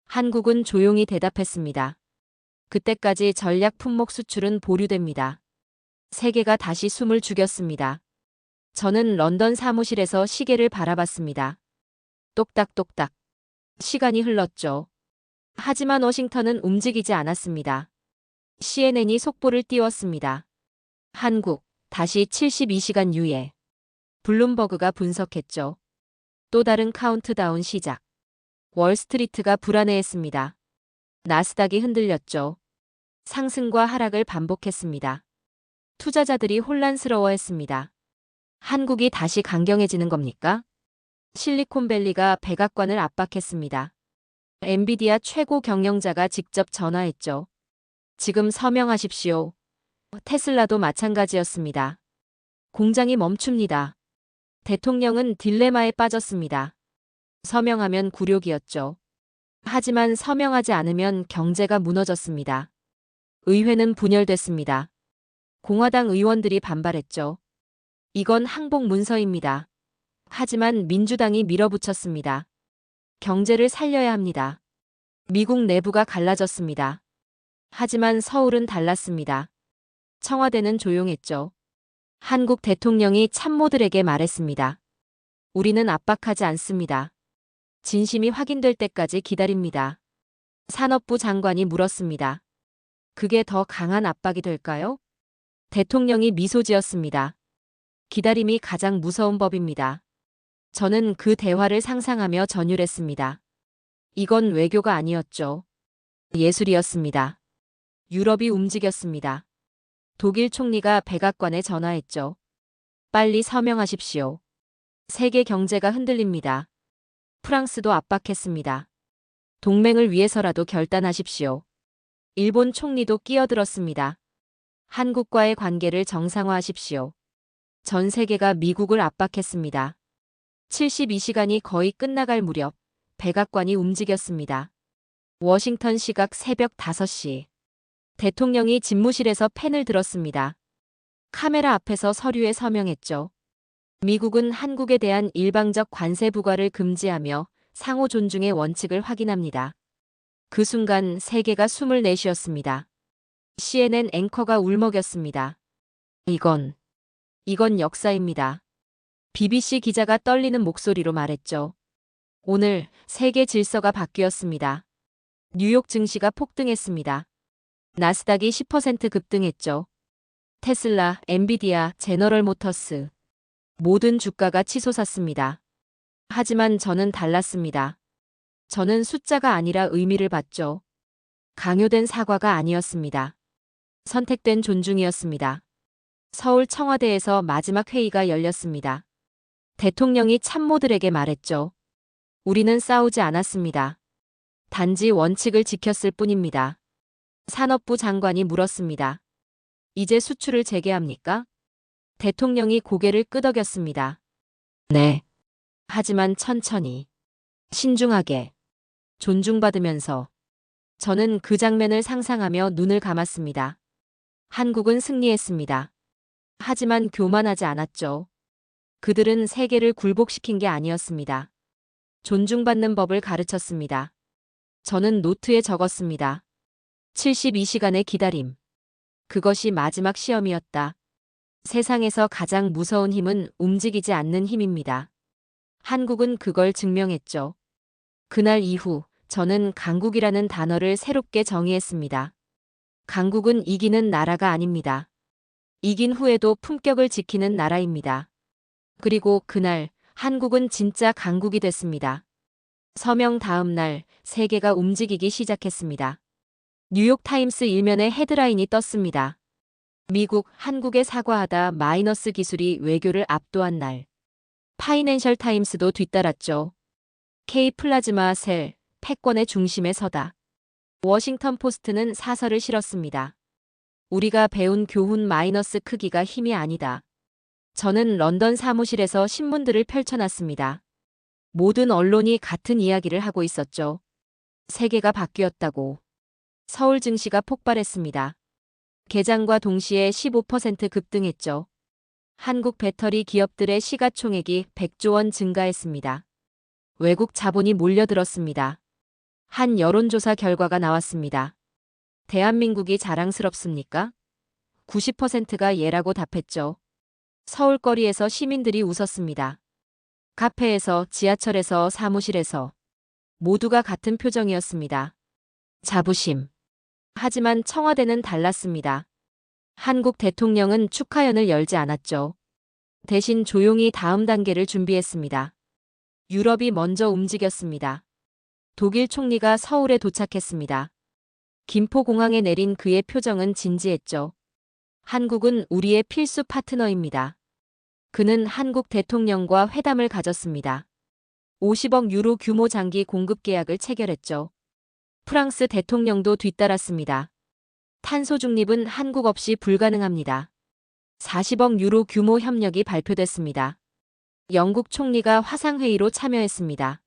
[SPEAKER 1] 한국은 조용히 대답했습니다. 그때까지 전략 품목 수출은 보류됩니다. 세계가 다시 숨을 죽였습니다. 저는 런던 사무실에서 시계를 바라봤습니다. 똑딱똑딱. 시간이 흘렀죠. 하지만 워싱턴은 움직이지 않았습니다. CNN이 속보를 띄웠습니다. 한국, 다시 72시간 유예. 블룸버그가 분석했죠. 또 다른 카운트다운 시작. 월스트리트가 불안해했습니다. 나스닥이 흔들렸죠. 상승과 하락을 반복했습니다. 투자자들이 혼란스러워했습니다. 한국이 다시 강경해지는 겁니까? 실리콘밸리가 백악관을 압박했습니다. 엔비디아 최고 경영자가 직접 전화했죠. 지금 서명하십시오. 테슬라도 마찬가지였습니다. 공장이 멈춥니다. 대통령은 딜레마에 빠졌습니다. 서명하면 굴욕이었죠. 하지만 서명하지 않으면 경제가 무너졌습니다. 의회는 분열됐습니다. 공화당 의원들이 반발했죠. 이건 항복 문서입니다. 하지만 민주당이 밀어붙였습니다. 경제를 살려야 합니다. 미국 내부가 갈라졌습니다. 하지만 서울은 달랐습니다. 청와대는 조용했죠. 한국 대통령이 참모들에게 말했습니다. 우리는 압박하지 않습니다. 진심이 확인될 때까지 기다립니다. 산업부 장관이 물었습니다. 그게 더 강한 압박이 될까요? 대통령이 미소 지었습니다. 기다림이 가장 무서운 법입니다. 저는 그 대화를 상상하며 전율했습니다. 이건 외교가 아니었죠. 예술이었습니다. 유럽이 움직였습니다. 독일 총리가 백악관에 전화했죠. 빨리 서명하십시오. 세계 경제가 흔들립니다. 프랑스도 압박했습니다. 동맹을 위해서라도 결단하십시오. 일본 총리도 끼어들었습니다. 한국과의 관계를 정상화하십시오. 전 세계가 미국을 압박했습니다. 72시간이 거의 끝나갈 무렵 백악관이 움직였습니다. 워싱턴 시각 새벽 5시. 대통령이 집무실에서 펜을 들었습니다. 카메라 앞에서 서류에 서명했죠. 미국은 한국에 대한 일방적 관세 부과를 금지하며 상호 존중의 원칙을 확인합니다. 그 순간 세계가 숨을 내쉬었습니다. CNN 앵커가 울먹였습니다. 이건 역사입니다. BBC 기자가 떨리는 목소리로 말했죠. 오늘 세계 질서가 바뀌었습니다. 뉴욕 증시가 폭등했습니다. 나스닥이 10% 급등했죠. 테슬라, 엔비디아, 제너럴 모터스 모든 주가가 치솟았습니다. 하지만 저는 달랐습니다. 저는 숫자가 아니라 의미를 봤죠. 강요된 사과가 아니었습니다. 선택된 존중이었습니다. 서울 청와대에서 마지막 회의가 열렸습니다. 대통령이 참모들에게 말했죠. 우리는 싸우지 않았습니다. 단지 원칙을 지켰을 뿐입니다. 산업부 장관이 물었습니다. 이제 수출을 재개합니까? 대통령이 고개를 끄덕였습니다. 네. 하지만 천천히, 신중하게, 존중받으면서. 저는 그 장면을 상상하며 눈을 감았습니다. 한국은 승리했습니다. 하지만 교만하지 않았죠. 그들은 세계를 굴복시킨 게 아니었습니다. 존중받는 법을 가르쳤습니다. 저는 노트에 적었습니다. 72시간의 기다림. 그것이 마지막 시험이었다. 세상에서 가장 무서운 힘은 움직이지 않는 힘입니다. 한국은 그걸 증명했죠. 그날 이후 저는 강국이라는 단어를 새롭게 정의했습니다. 강국은 이기는 나라가 아닙니다. 이긴 후에도 품격을 지키는 나라입니다. 그리고 그날 한국은 진짜 강국이 됐습니다. 서명 다음 날 세계가 움직이기 시작했습니다. 뉴욕타임스 일면에 헤드라인이 떴습니다. 미국, 한국에 사과하다 마이너스 기술이 외교를 압도한 날. 파이낸셜 타임스도 뒤따랐죠. K 플라즈마 셀, 패권의 중심에 서다. 워싱턴 포스트는 사설을 실었습니다. 우리가 배운 교훈 마이너스 크기가 힘이 아니다. 저는 런던 사무실에서 신문들을 펼쳐놨습니다. 모든 언론이 같은 이야기를 하고 있었죠. 세계가 바뀌었다고. 서울 증시가 폭발했습니다. 개장과 동시에 15% 급등했죠. 한국 배터리 기업들의 시가총액이 100조 원 증가했습니다. 외국 자본이 몰려들었습니다. 한 여론조사 결과가 나왔습니다. 대한민국이 자랑스럽습니까? 90%가 예라고 답했죠. 서울거리에서 시민들이 웃었습니다. 카페에서, 지하철에서, 사무실에서 모두가 같은 표정이었습니다. 자부심. 하지만 청와대는 달랐습니다. 한국 대통령은 축하연을 열지 않았죠. 대신 조용히 다음 단계를 준비했습니다. 유럽이 먼저 움직였습니다. 독일 총리가 서울에 도착했습니다. 김포공항에 내린 그의 표정은 진지했죠. 한국은 우리의 필수 파트너입니다. 그는 한국 대통령과 회담을 가졌습니다. 50억 유로 규모 장기 공급 계약을 체결했죠. 프랑스 대통령도 뒤따랐습니다. 탄소 중립은 한국 없이 불가능합니다. 40억 유로 규모 협력이 발표됐습니다. 영국 총리가 화상회의로 참여했습니다.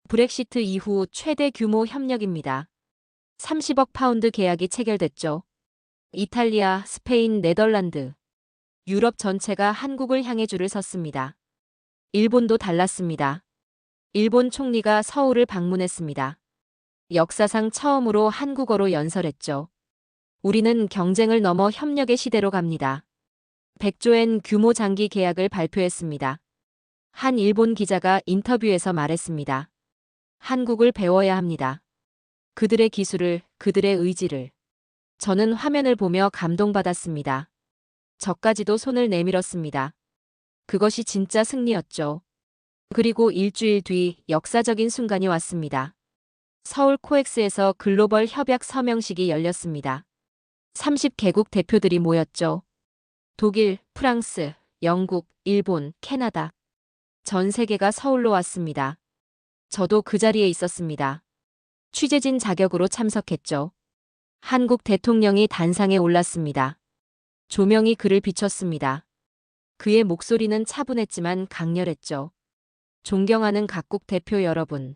[SPEAKER 1] 브렉시트 이후 최대 규모 협력입니다. 30억 파운드 계약이 체결됐죠. 이탈리아, 스페인, 네덜란드, 유럽 전체가 한국을 향해 줄을 섰습니다. 일본도 달랐습니다. 일본 총리가 서울을 방문했습니다. 역사상 처음으로 한국어로 연설했죠. 우리는 경쟁을 넘어 협력의 시대로 갑니다. 100조엔 규모 장기 계약을 발표했습니다. 한 일본 기자가 인터뷰에서 말했습니다. 한국을 배워야 합니다. 그들의 기술을, 그들의 의지를. 저는 화면을 보며 감동받았습니다. 저까지도 손을 내밀었습니다. 그것이 진짜 승리였죠. 그리고 일주일 뒤 역사적인 순간이 왔습니다. 서울 코엑스에서 글로벌 협약 서명식이 열렸습니다. 30개국 대표들이 모였죠. 독일, 프랑스, 영국, 일본, 캐나다. 전 세계가 서울로 왔습니다. 저도 그 자리에 있었습니다. 취재진 자격으로 참석했죠. 한국 대통령이 단상에 올랐습니다. 조명이 그를 비췄습니다. 그의 목소리는 차분했지만 강렬했죠. 존경하는 각국 대표 여러분.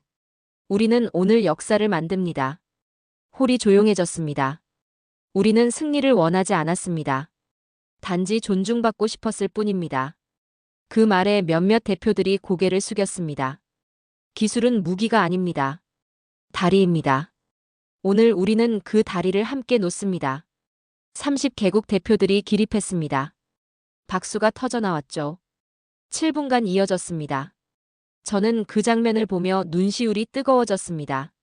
[SPEAKER 1] 우리는 오늘 역사를 만듭니다. 홀이 조용해졌습니다. 우리는 승리를 원하지 않았습니다. 단지 존중받고 싶었을 뿐입니다. 그 말에 몇몇 대표들이 고개를 숙였습니다. 기술은 무기가 아닙니다. 다리입니다. 오늘 우리는 그 다리를 함께 놓습니다. 30개국 대표들이 기립했습니다. 박수가 터져나왔죠. 7분간 이어졌습니다. 저는 그 장면을 보며 눈시울이 뜨거워졌습니다.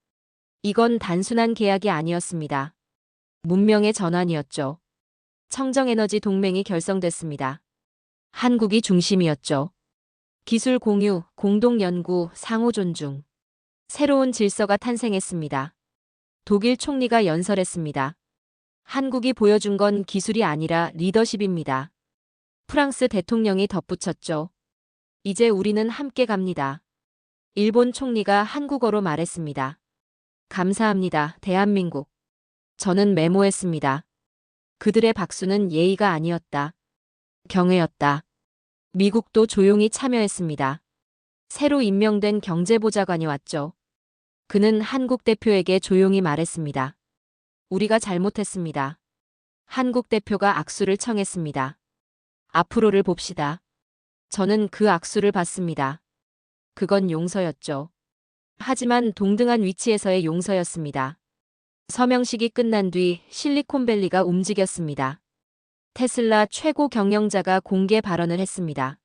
[SPEAKER 1] 이건 단순한 계약이 아니었습니다. 문명의 전환이었죠. 청정에너지 동맹이 결성됐습니다. 한국이 중심이었죠. 기술 공유, 공동 연구, 상호 존중. 새로운 질서가 탄생했습니다. 독일 총리가 연설했습니다. 한국이 보여준 건 기술이 아니라 리더십입니다. 프랑스 대통령이 덧붙였죠. 이제 우리는 함께 갑니다. 일본 총리가 한국어로 말했습니다. 감사합니다, 대한민국. 저는 메모했습니다. 그들의 박수는 예의가 아니었다. 경애였다. 미국도 조용히 참여했습니다. 새로 임명된 경제보좌관이 왔죠. 그는 한국 대표에게 조용히 말했습니다. 우리가 잘못했습니다. 한국 대표가 악수를 청했습니다. 앞으로를 봅시다. 저는 그 악수를 받습니다. 그건 용서였죠. 하지만 동등한 위치에서의 용서였습니다. 서명식이 끝난 뒤 실리콘밸리가 움직였습니다. 테슬라 최고 경영자가 공개 발언을 했습니다.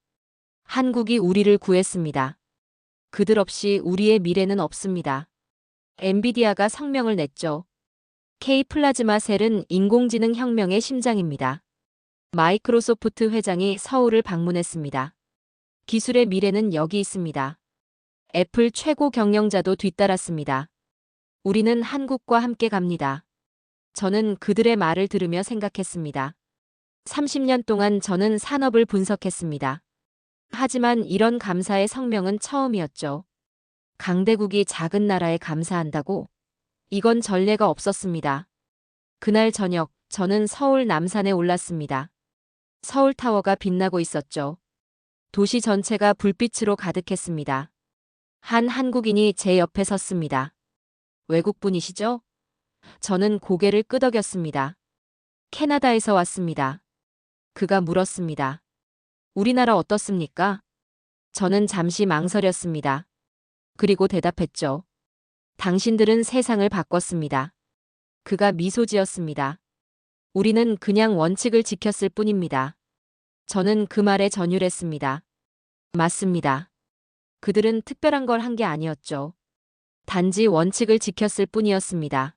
[SPEAKER 1] 한국이 우리를 구했습니다. 그들 없이 우리의 미래는 없습니다. 엔비디아가 성명을 냈죠. K 플라즈마 셀은 인공지능 혁명의 심장입니다. 마이크로소프트 회장이 서울을 방문했습니다. 기술의 미래는 여기 있습니다. 애플 최고 경영자도 뒤따랐습니다. 우리는 한국과 함께 갑니다. 저는 그들의 말을 들으며 생각했습니다. 30년 동안 저는 산업을 분석했습니다. 하지만 이런 감사의 성명은 처음이었죠. 강대국이 작은 나라에 감사한다고? 이건 전례가 없었습니다. 그날 저녁, 저는 서울 남산에 올랐습니다. 서울타워가 빛나고 있었죠. 도시 전체가 불빛으로 가득했습니다. 한 한국인이 제 옆에 섰습니다. 외국분이시죠? 저는 고개를 끄덕였습니다. 캐나다에서 왔습니다. 그가 물었습니다. 우리나라 어떻습니까? 저는 잠시 망설였습니다. 그리고 대답했죠. 당신들은 세상을 바꿨습니다. 그가 미소 지었습니다. 우리는 그냥 원칙을 지켰을 뿐입니다. 저는 그 말에 전율했습니다. 맞습니다. 그들은 특별한 걸 한 게 아니었죠. 단지 원칙을 지켰을 뿐이었습니다.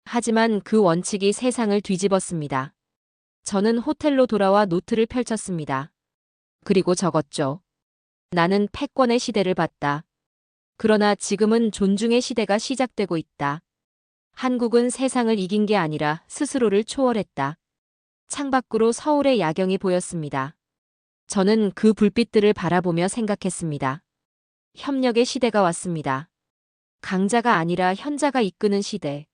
[SPEAKER 1] 하지만 그 원칙이 세상을 뒤집었습니다. 저는 호텔로 돌아와 노트를 펼쳤습니다. 그리고 적었죠. 나는 패권의 시대를 봤다. 그러나 지금은 존중의 시대가 시작되고 있다. 한국은 세상을 이긴 게 아니라 스스로를 초월했다. 창밖으로 서울의 야경이 보였습니다. 저는 그 불빛들을 바라보며 생각했습니다. 협력의 시대가 왔습니다. 강자가 아니라 현자가 이끄는 시대.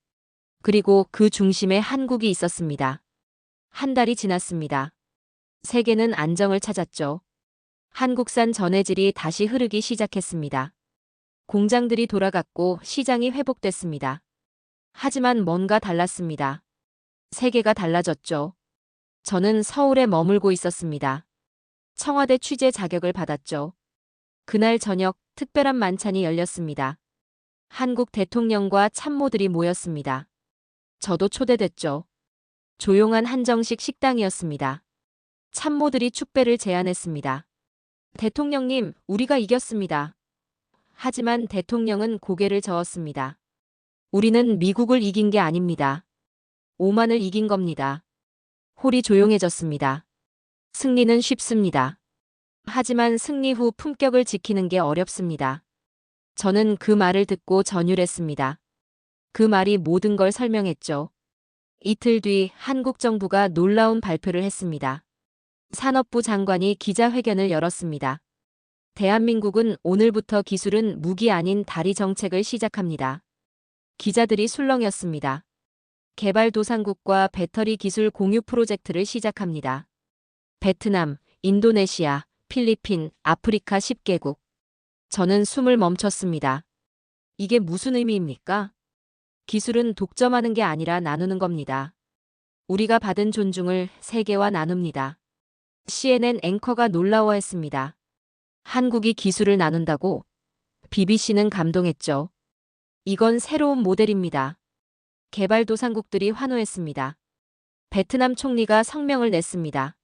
[SPEAKER 1] 그리고 그 중심에 한국이 있었습니다. 한 달이 지났습니다. 세계는 안정을 찾았죠. 한국산 전해질이 다시 흐르기 시작했습니다. 공장들이 돌아갔고 시장이 회복됐습니다. 하지만 뭔가 달랐습니다. 세계가 달라졌죠. 저는 서울에 머물고 있었습니다. 청와대 취재 자격을 받았죠. 그날 저녁 특별한 만찬이 열렸습니다. 한국 대통령과 참모들이 모였습니다. 저도 초대됐죠. 조용한 한정식 식당이었습니다. 참모들이 축배를 제안했습니다. 대통령님, 우리가 이겼습니다. 하지만 대통령은 고개를 저었습니다. 우리는 미국을 이긴 게 아닙니다. 오만을 이긴 겁니다. 홀이 조용해졌습니다. 승리는 쉽습니다. 하지만 승리 후 품격을 지키는 게 어렵습니다. 저는 그 말을 듣고 전율했습니다. 그 말이 모든 걸 설명했죠. 이틀 뒤 한국 정부가 놀라운 발표를 했습니다. 산업부 장관이 기자회견을 열었습니다. 대한민국은 오늘부터 기술은 무기 아닌 다리 정책을 시작합니다. 기자들이 술렁였습니다. 개발도상국과 배터리 기술 공유 프로젝트를 시작합니다. 베트남, 인도네시아, 필리핀, 아프리카 10개국. 저는 숨을 멈췄습니다. 이게 무슨 의미입니까? 기술은 독점하는 게 아니라 나누는 겁니다. 우리가 받은 존중을 세계와 나눕니다. CNN 앵커가 놀라워했습니다. 한국이 기술을 나눈다고? BBC는 감동했죠. 이건 새로운 모델입니다. 개발도상국들이 환호했습니다. 베트남 총리가 성명을 냈습니다.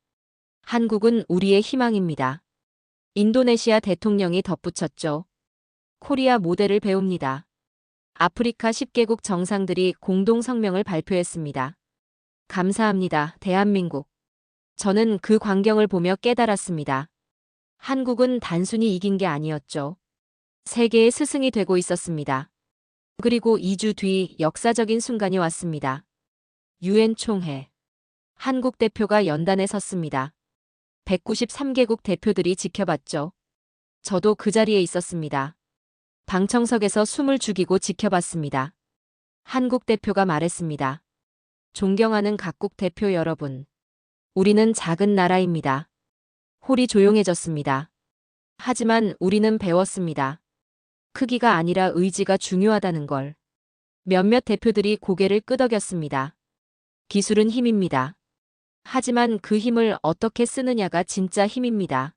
[SPEAKER 1] 한국은 우리의 희망입니다. 인도네시아 대통령이 덧붙였죠. 코리아 모델을 배웁니다. 아프리카 10개국 정상들이 공동 성명을 발표했습니다. 감사합니다, 대한민국. 저는 그 광경을 보며 깨달았습니다. 한국은 단순히 이긴 게 아니었죠. 세계의 스승이 되고 있었습니다. 그리고 2주 뒤 역사적인 순간이 왔습니다. 유엔 총회. 한국 대표가 연단에 섰습니다. 193개국 대표들이 지켜봤죠. 저도 그 자리에 있었습니다. 방청석에서 숨을 죽이고 지켜봤습니다. 한국 대표가 말했습니다. 존경하는 각국 대표 여러분. 우리는 작은 나라입니다. 홀이 조용해졌습니다. 하지만 우리는 배웠습니다. 크기가 아니라 의지가 중요하다는 걸. 몇몇 대표들이 고개를 끄덕였습니다. 기술은 힘입니다. 하지만 그 힘을 어떻게 쓰느냐가 진짜 힘입니다.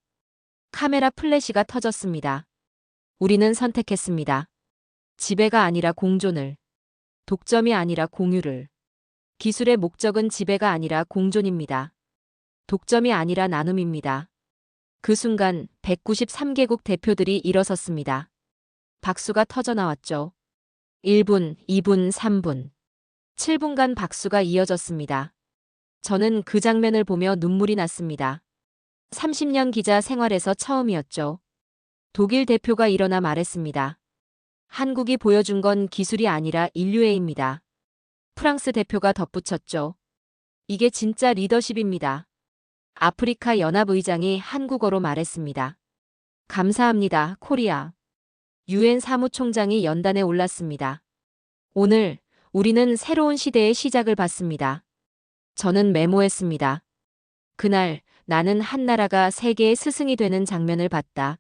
[SPEAKER 1] 카메라 플래시가 터졌습니다. 우리는 선택했습니다. 지배가 아니라 공존을. 독점이 아니라 공유를. 기술의 목적은 지배가 아니라 공존입니다. 독점이 아니라 나눔입니다. 그 순간 193개국 대표들이 일어섰습니다. 박수가 터져나왔죠. 1분, 2분, 3분. 7분간 박수가 이어졌습니다. 저는 그 장면을 보며 눈물이 났습니다. 30년 기자 생활에서 처음이었죠. 독일 대표가 일어나 말했습니다. 한국이 보여준 건 기술이 아니라 인류애입니다. 프랑스 대표가 덧붙였죠. 이게 진짜 리더십입니다. 아프리카 연합 의장이 한국어로 말했습니다. 감사합니다, 코리아. 유엔 사무총장이 연단에 올랐습니다. 오늘 우리는 새로운 시대의 시작을 봤습니다. 저는 메모했습니다. 그날 나는 한 나라가 세계의 스승이 되는 장면을 봤다.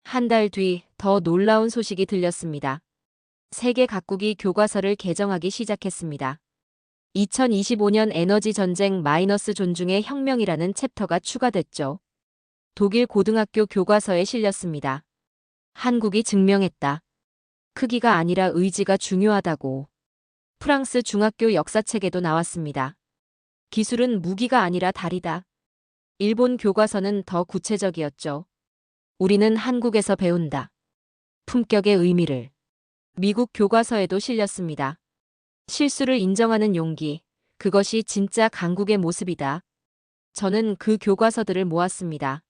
[SPEAKER 1] 한 달 뒤 더 놀라운 소식이 들렸습니다. 세계 각국이 교과서를 개정하기 시작했습니다. 2025년 에너지 전쟁 마이너스 존중의 혁명이라는 챕터가 추가됐죠. 독일 고등학교 교과서에 실렸습니다. 한국이 증명했다. 크기가 아니라 의지가 중요하다고. 프랑스 중학교 역사책에도 나왔습니다. 기술은 무기가 아니라 다리다. 일본 교과서는 더 구체적이었죠. 우리는 한국에서 배운다. 품격의 의미를. 미국 교과서에도 실렸습니다. 실수를 인정하는 용기. 그것이 진짜 강국의 모습이다. 저는 그 교과서들을 모았습니다.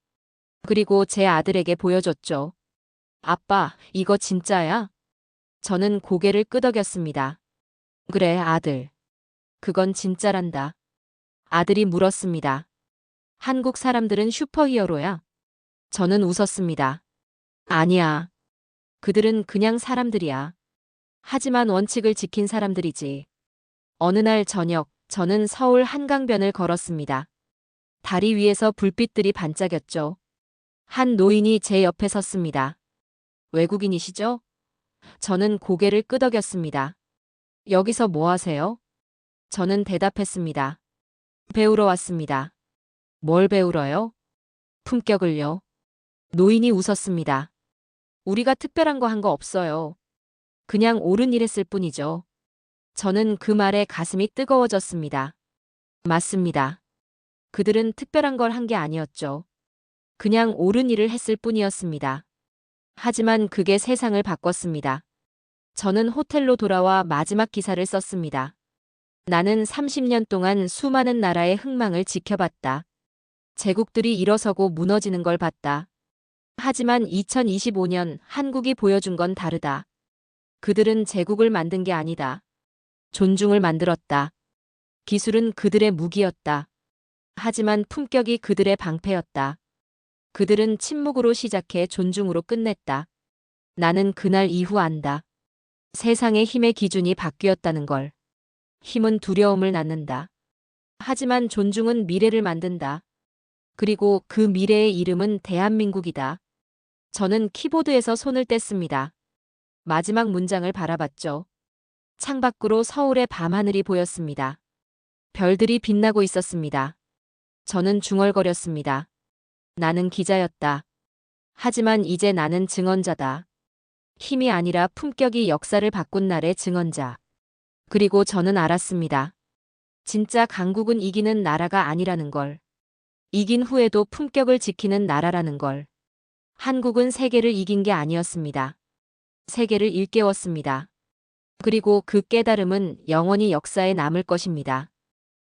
[SPEAKER 1] 그리고 제 아들에게 보여줬죠. 아빠, 이거 진짜야? 저는 고개를 끄덕였습니다. 그래, 아들. 그건 진짜란다. 아들이 물었습니다. 한국 사람들은 슈퍼히어로야? 저는 웃었습니다. 아니야. 그들은 그냥 사람들이야. 하지만 원칙을 지킨 사람들이지. 어느 날 저녁, 저는 서울 한강변을 걸었습니다. 다리 위에서 불빛들이 반짝였죠. 한 노인이 제 옆에 섰습니다. 외국인이시죠? 저는 고개를 끄덕였습니다. 여기서 뭐 하세요? 저는 대답했습니다. 배우러 왔습니다. 뭘 배우러요? 품격을요. 노인이 웃었습니다. 우리가 특별한 거 한 거 없어요. 그냥 옳은 일 했을 뿐이죠. 저는 그 말에 가슴이 뜨거워졌습니다. 맞습니다. 그들은 특별한 걸 한 게 아니었죠. 그냥 옳은 일을 했을 뿐이었습니다. 하지만 그게 세상을 바꿨습니다. 저는 호텔로 돌아와 마지막 기사를 썼습니다. 나는 30년 동안 수많은 나라의 흥망을 지켜봤다. 제국들이 일어서고 무너지는 걸 봤다. 하지만 2025년 한국이 보여준 건 다르다. 그들은 제국을 만든 게 아니다. 존중을 만들었다. 기술은 그들의 무기였다. 하지만 품격이 그들의 방패였다. 그들은 침묵으로 시작해 존중으로 끝냈다. 나는 그날 이후 안다. 세상의 힘의 기준이 바뀌었다는 걸. 힘은 두려움을 낳는다. 하지만 존중은 미래를 만든다. 그리고 그 미래의 이름은 대한민국이다. 저는 키보드에서 손을 뗐습니다. 마지막 문장을 바라봤죠. 창밖으로 서울의 밤하늘이 보였습니다. 별들이 빛나고 있었습니다. 저는 중얼거렸습니다. 나는 기자였다. 하지만 이제 나는 증언자다. 힘이 아니라 품격이 역사를 바꾼 날의 증언자. 그리고 저는 알았습니다. 진짜 강국은 이기는 나라가 아니라는 걸. 이긴 후에도 품격을 지키는 나라라는 걸. 한국은 세계를 이긴 게 아니었습니다. 세계를 일깨웠습니다. 그리고 그 깨달음은 영원히 역사에 남을 것입니다.